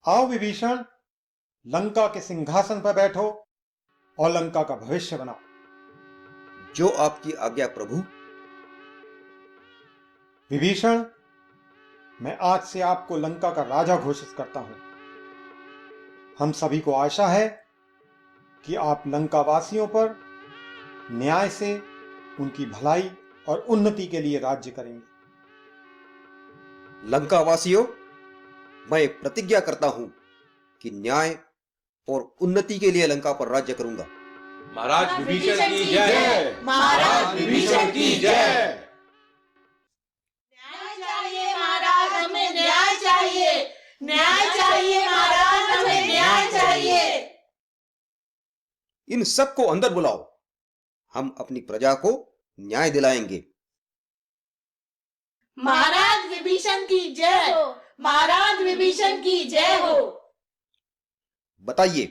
आओ विभीषण, लंका के सिंहासन पर बैठो और लंका का भविष्य बनाओ। जो आपकी आज्ञा प्रभु। विभीषण, मैं आज से आपको लंका का राजा घोषित करता हूं। हम सभी को आशा है कि आप लंका वासियों पर न्याय से उनकी भलाई और उन्नति के लिए राज्य करेंगे। लंका वासियों, मैं प्रतिज्ञा करता हूं कि न्याय और उन्नति के लिए लंका पर राज्य करूंगा। महाराज विभीषण की जय। महाराज विभीषण की जय। न्याय चाहिए महाराज, हमें न्याय चाहिए। न्याय चाहिए महाराज, हमें न्याय चाहिए। इन सबको अंदर बुलाओ, हम अपनी प्रजा को न्याय दिलाएंगे। महाराज विभीषण की जय हो। महाराज विभीषण की जय हो। बताइए,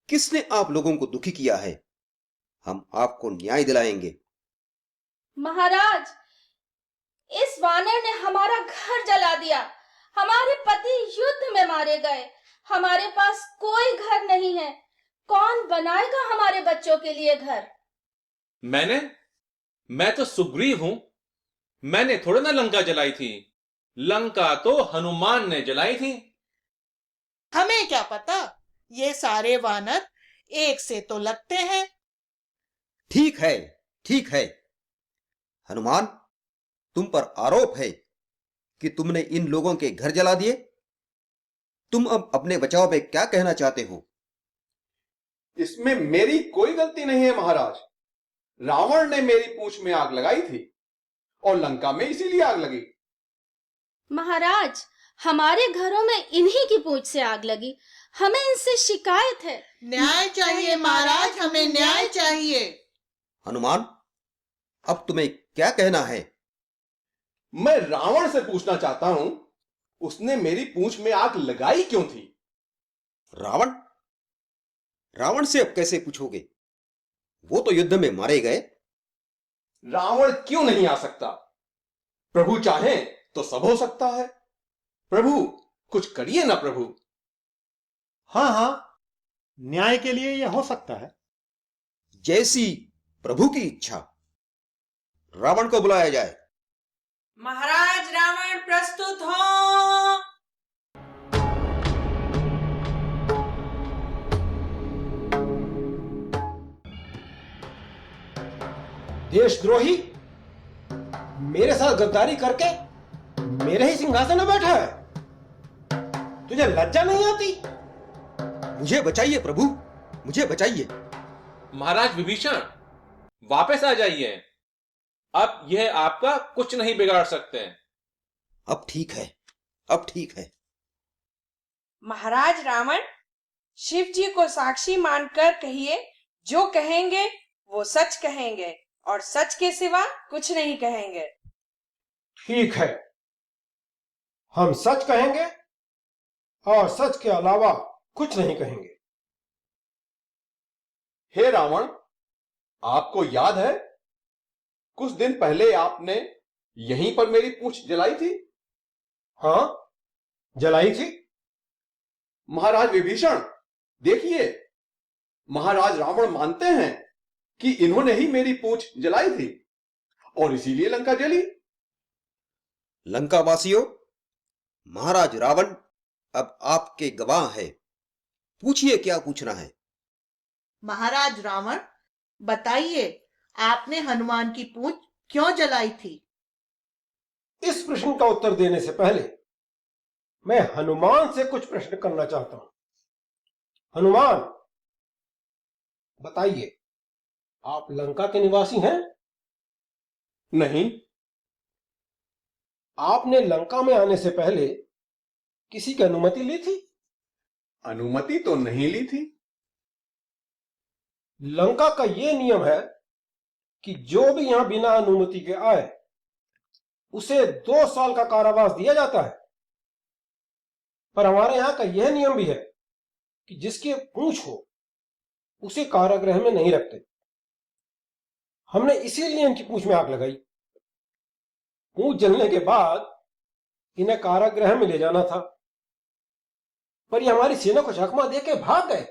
किसने आप लोगों को दुखी किया है? हम आपको न्याय दिलाएंगे। महाराज, इस वानर ने हमारा घर जला दिया। हमारे पति युद्ध में मारे गए। हमारे पास कोई घर नहीं है। कौन बनाएगा हमारे बच्चों के लिए घर? मैं तो सुग्रीव हूं। मैंने थोड़ा ना लंका जलाई थी। लंका तो हनुमान ने जलाई थी। हमें क्या पता, ये सारे वानर एक से तो लगते हैं। ठीक है, ठीक है। हनुमान, तुम पर आरोप है कि तुमने इन लोगों के घर जला दिए। तुम अब अपने बचाव में क्या कहना चाहते हो? इसमें मेरी कोई गलती नहीं है महाराज। रावण ने मेरी पूंछ में आग लगाई थी और लंका में इसीलिए आग लगी। महाराज, हमारे घरों में इन्हीं की पूंछ से आग लगी। हमें इनसे शिकायत है। न्याय चाहिए महाराज, हमें न्याय चाहिए। हनुमान, अब तुम्हें क्या कहना है? मैं रावण से पूछना चाहता हूं, उसने मेरी पूंछ में आग लगाई क्यों थी? रावण? रावण से अब कैसे पूछोगे? वो तो युद्ध में मारे गए। रावण क्यों नहीं आ सकता? प्रभु चाहें तो सब हो सकता है। प्रभु, कुछ करिए ना प्रभु। हाँ हाँ, न्याय के लिए यह हो सकता है। जैसी प्रभु की इच्छा। रावण को बुलाया जाए। महाराज रावण प्रस्तुत हो। देशद्रोही, मेरे साथ गद्दारी करके मेरे ही सिंहासन में बैठा है। तुझे लज्जा नहीं आती? मुझे बचाइए प्रभु, मुझे बचाइए। महाराज विभीषण, वापस आ जाइए। अब यह आपका कुछ नहीं बिगाड़ सकते। अब ठीक है, अब ठीक है। महाराज रावण, शिव जी को साक्षी मानकर कहिए, जो कहेंगे वो सच कहेंगे और सच के सिवा कुछ नहीं कहेंगे। ठीक है, हम सच कहेंगे और सच के अलावा कुछ नहीं कहेंगे। हे रावण, आपको याद है कुछ दिन पहले आपने यहीं पर मेरी पूंछ जलाई थी? हाँ, जलाई थी। महाराज विभीषण, देखिए, महाराज रावण मानते हैं कि इन्होंने ही मेरी पूंछ जलाई थी और इसीलिए लंका जली। लंका वासियों, महाराज रावण अब आपके गवाह है। पूछिए क्या पूछना है। महाराज रावण, बताइए, आपने हनुमान की पूंछ क्यों जलाई थी? इस प्रश्न का उत्तर देने से पहले मैं हनुमान से कुछ प्रश्न करना चाहता हूं। हनुमान, बताइए, आप लंका के निवासी हैं? नहीं। आपने लंका में आने से पहले किसी की अनुमति ली थी? अनुमति तो नहीं ली थी। लंका का यह नियम है कि जो भी यहां बिना अनुमति के आए उसे 2 साल का कारावास दिया जाता है। पर हमारे यहां का यह नियम भी है कि जिसके पूंछ हो उसे कारागृह में नहीं रखते। हमने इसीलिए इनकी पूंछ में आग लगाई। पूंछ जलने के बाद इन्हें कारागृह में ले जाना था। पर ये हमारी सेना को चकमा दे के भाग गए।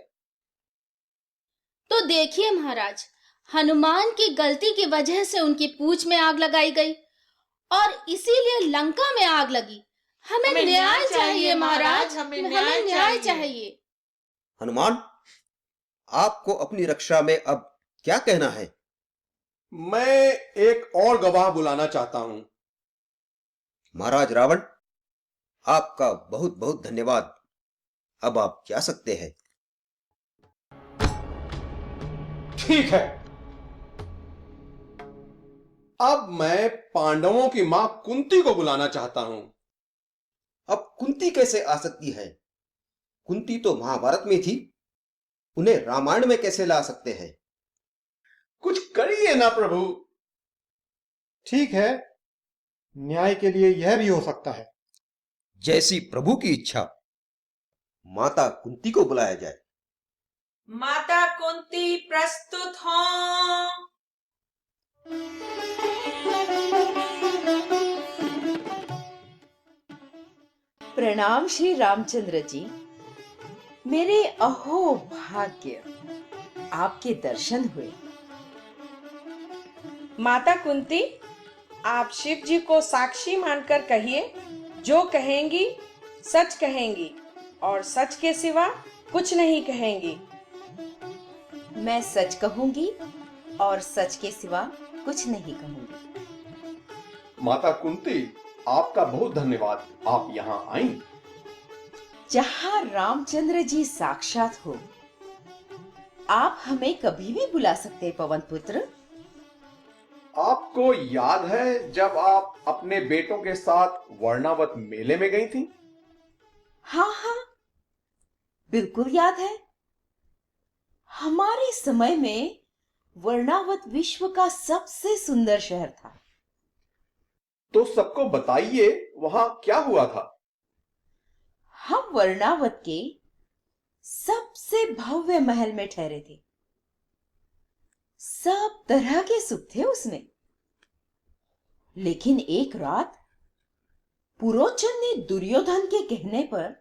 तो देखिए महाराज, हनुमान की गलती की वजह से उनकी पूंछ में आग लगाई गई और इसीलिए लंका में आग लगी। हमें न्याय चाहिए महाराज, हमें न्याय चाहिए। हनुमान, आपको अपनी रक्षा में अब क्या कहना है? मैं एक और गवाह बुलाना चाहता हूं। महाराज रावण, आपका बहुत बहुत धन्यवाद। अब आप जा सकते हैं। ठीक है। अब मैं पांडवों की मां कुंती को बुलाना चाहता हूं। अब कुंती कैसे आ सकती है? कुंती तो महाभारत में थी, उन्हें रामायण में कैसे ला सकते हैं? कुछ करिए ना प्रभु। ठीक है, न्याय के लिए यह भी हो सकता है। जैसी प्रभु की इच्छा। माता कुंती को बुलाया जाए। माता कुंती प्रस्तुत हों। प्रणाम श्री रामचंद्र जी। मेरे अहो भाग्य, आपके दर्शन हुए। माता कुंती, आप शिव जी को साक्षी मानकर कहिए, जो कहेंगी सच कहेंगी और सच के सिवा कुछ नहीं कहेंगी। मैं सच कहूंगी और सच के सिवा कुछ नहीं कहूंगी। माता कुंती, आपका बहुत धन्यवाद, आप यहाँ आई। जहां रामचंद्र जी साक्षात हो, आप हमें कभी भी बुला सकते हैं पवन पुत्र। आपको याद है जब आप अपने बेटों के साथ वर्णावत मेले में गई थी? हाँ हाँ, बिल्कुल याद है। हमारे समय में वर्णावत विश्व का सबसे सुंदर शहर था। तो सबको बताइए वहां क्या हुआ था। हम वर्णावत के सबसे भव्य महल में ठहरे थे। सब तरह के सुख थे उसमें। लेकिन एक रात पुरोचन ने दुर्योधन के कहने पर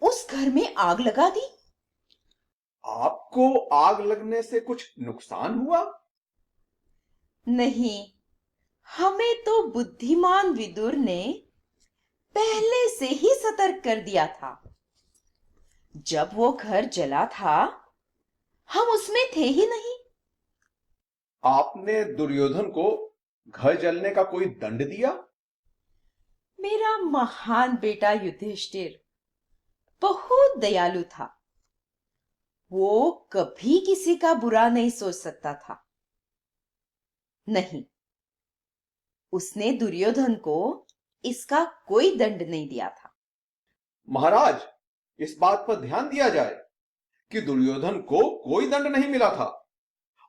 उस घर में आग लगा दी। आपको आग लगने से कुछ नुकसान हुआ? नहीं, हमें तो बुद्धिमान विदुर ने पहले से ही सतर्क कर दिया था। जब वो घर जला था, हम उसमें थे ही नहीं। आपने दुर्योधन को घर जलने का कोई दंड दिया? मेरा महान बेटा युधिष्ठिर बहुत दयालु था। वो कभी किसी का बुरा नहीं सोच सकता था। नहीं, उसने दुर्योधन को इसका कोई दंड नहीं दिया था। महाराज, इस बात पर ध्यान दिया जाए कि दुर्योधन को कोई दंड नहीं मिला था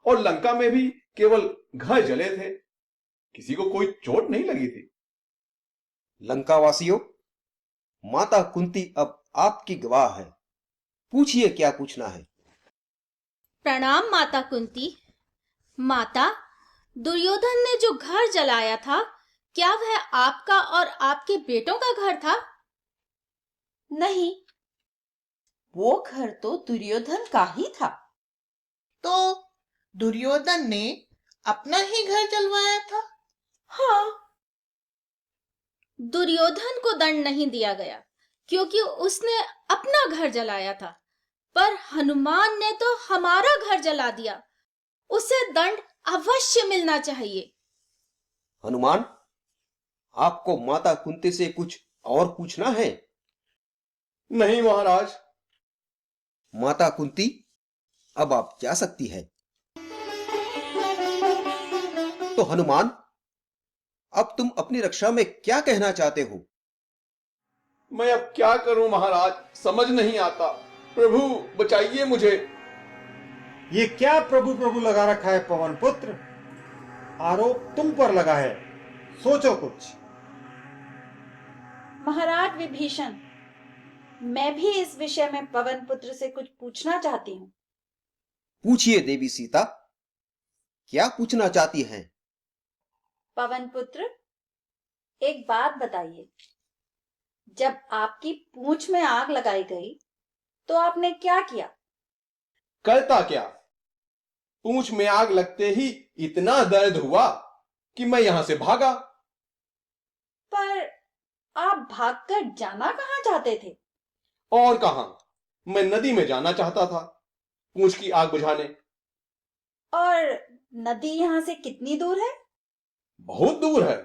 और लंका में भी केवल घर जले थे, किसी को कोई चोट नहीं लगी थी। लंकावासियों, माता कुंती अब आपकी गवाह है। पूछिए क्या पूछना है। प्रणाम माता कुंती। माता, दुर्योधन ने जो घर जलाया था, क्या वह आपका और आपके बेटों का घर था? नहीं, वो घर तो दुर्योधन का ही था। तो दुर्योधन ने अपना ही घर जलवाया था? हाँ। दुर्योधन को दंड नहीं दिया गया क्योंकि उसने अपना घर जलाया था, पर हनुमान ने तो हमारा घर जला दिया। उसे दंड अवश्य मिलना चाहिए। हनुमान, आपको माता कुंती से कुछ और पूछना है? नहीं महाराज। माता कुंती, अब आप जा सकती है। तो हनुमान, अब तुम अपनी रक्षा में क्या कहना चाहते हो? मैं अब क्या करूं महाराज, समझ नहीं आता। प्रभु बचाइए मुझे। ये क्या प्रभु प्रभु लगा रखा है पवन पुत्र? आरोप तुम पर लगा है, सोचो कुछ। महाराज विभीषण, मैं भी इस विषय में पवन पुत्र से कुछ पूछना चाहती हूँ। पूछिए देवी सीता, क्या पूछना चाहती हैं? पवन पुत्र, एक बात बताइए। जब आपकी पूंछ में आग लगाई गई तो आपने क्या किया? करता क्या, पूंछ में आग लगते ही इतना दर्द हुआ कि मैं यहां से भागा। पर आप भागकर जाना कहाँ चाहते थे? और कहां, मैं नदी में जाना चाहता था पूंछ की आग बुझाने। और नदी यहाँ से कितनी दूर है? बहुत दूर है,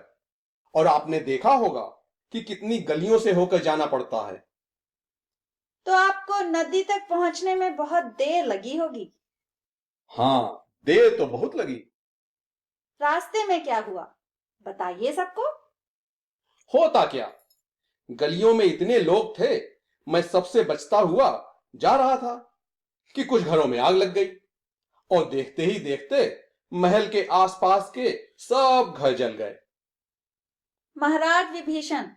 और आपने देखा होगा कि कितनी गलियों से होकर जाना पड़ता है। तो आपको नदी तक पहुंचने में बहुत देर लगी होगी। हाँ, देर तो बहुत लगी। रास्ते में क्या हुआ, बताइए सबको। होता क्या, गलियों में इतने लोग थे, मैं सबसे बचता हुआ जा रहा था कि कुछ घरों में आग लग गई, और देखते ही देखते महल के आसपास के सब घर जल गए। महाराज विभीषण,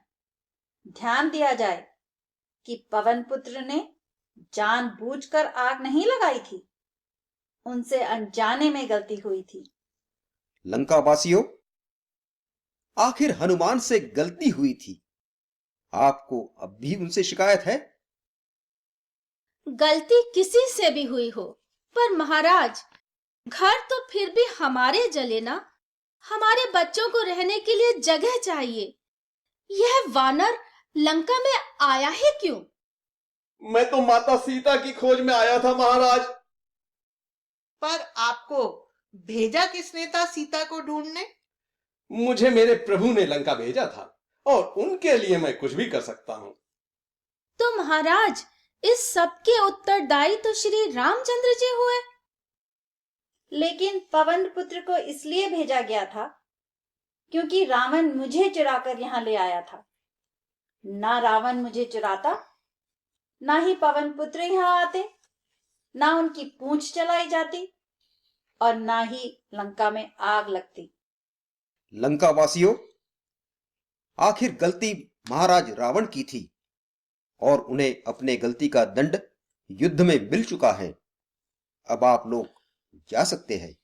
ध्यान दिया जाए कि पवन पुत्र ने जानबूझकर आग नहीं लगाई थी, उनसे अनजाने में गलती हुई थी। लंका वासियों, आखिर हनुमान से गलती हुई थी, आपको अब भी उनसे शिकायत है? गलती किसी से भी हुई हो, पर महाराज, घर तो फिर भी हमारे जले ना। हमारे बच्चों को रहने के लिए जगह चाहिए। यह वानर लंका में आया ही क्यों? मैं तो माता सीता की खोज में आया था महाराज। पर आपको भेजा किसने था सीता को ढूंढने? मुझे मेरे प्रभु ने लंका भेजा था, और उनके लिए मैं कुछ भी कर सकता हूं। तो महाराज, इस सब के उत्तरदायी तो श्री रामचंद्र जी हुए। लेकिन पवन पुत्र को इसलिए भेजा गया था क्योंकि रावण मुझे चुराकर यहाँ ले आया था। ना रावण मुझे चुराता, ना ही पवन पुत्र यहाँ आते, ना उनकी पूंछ चलाई जाती, और ना ही लंका में आग लगती। लंका वासियों, आखिर गलती महाराज रावण की थी, और उन्हें अपने गलती का दंड युद्ध में मिल चुका है। अब आप लोग जा सकते हैं।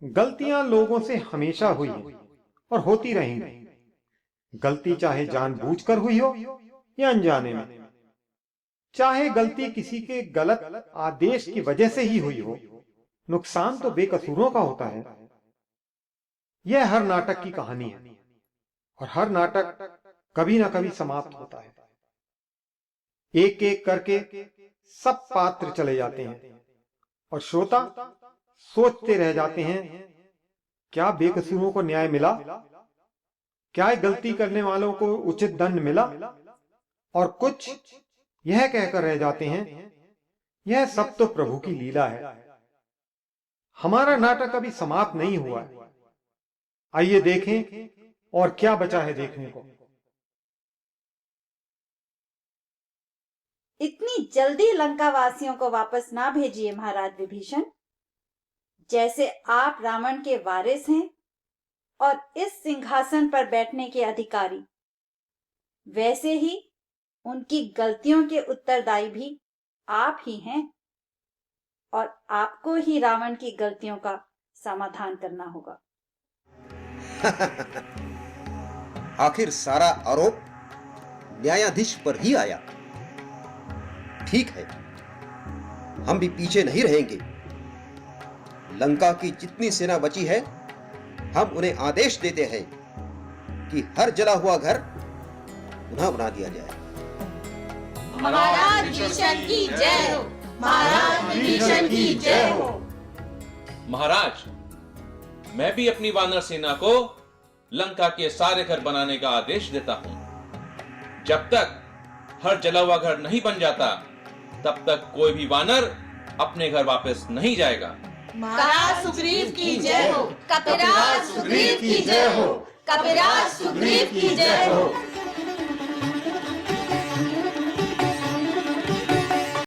गलतियां लोगों से हमेशा हुई हैं और होती रहेंगी। गलती चाहे जानबूझकर हुई हो या अनजाने में, चाहे गलती किसी के गलत आदेश की वजह से ही हुई हो, नुकसान तो बेकसूरों का होता है। यह हर नाटक की कहानी है, और हर नाटक कभी ना कभी समाप्त होता है। एक एक करके सब पात्र चले जाते हैं, और श्रोता सोचते रह जाते हैं, क्या बेकसूरों को न्याय मिला? क्या गलती करने वालों को उचित दंड मिला? और कुछ यह कहकर रह जाते हैं, यह सब तो प्रभु की लीला है। हमारा नाटक अभी समाप्त नहीं हुआ है। आइए देखें और क्या बचा है देखने को। इतनी जल्दी लंका वासियों को वापस ना भेजिए महाराज विभीषण। जैसे आप रावण के वारिस हैं और इस सिंहासन पर बैठने के अधिकारी, वैसे ही उनकी गलतियों के उत्तरदायी भी आप ही हैं, और आपको ही रावण की गलतियों का समाधान करना होगा। आखिर सारा आरोप न्यायाधीश पर ही आया। ठीक है, हम भी पीछे नहीं रहेंगे। लंका की जितनी सेना बची है, हम उन्हें आदेश देते हैं कि हर जला हुआ घर पुनः बना दिया जाए। महाराज विभीषण की जय हो। महाराज विभीषण की जय हो। महाराज, मैं भी अपनी वानर सेना को लंका के सारे घर बनाने का आदेश देता हूं। जब तक हर जला हुआ घर नहीं बन जाता, तब तक कोई भी वानर अपने घर वापस नहीं जाएगा। महाराज सुग्रीव की जय हो। कपिराज सुग्रीव की जय हो। कपिराज सुग्रीव की जय हो।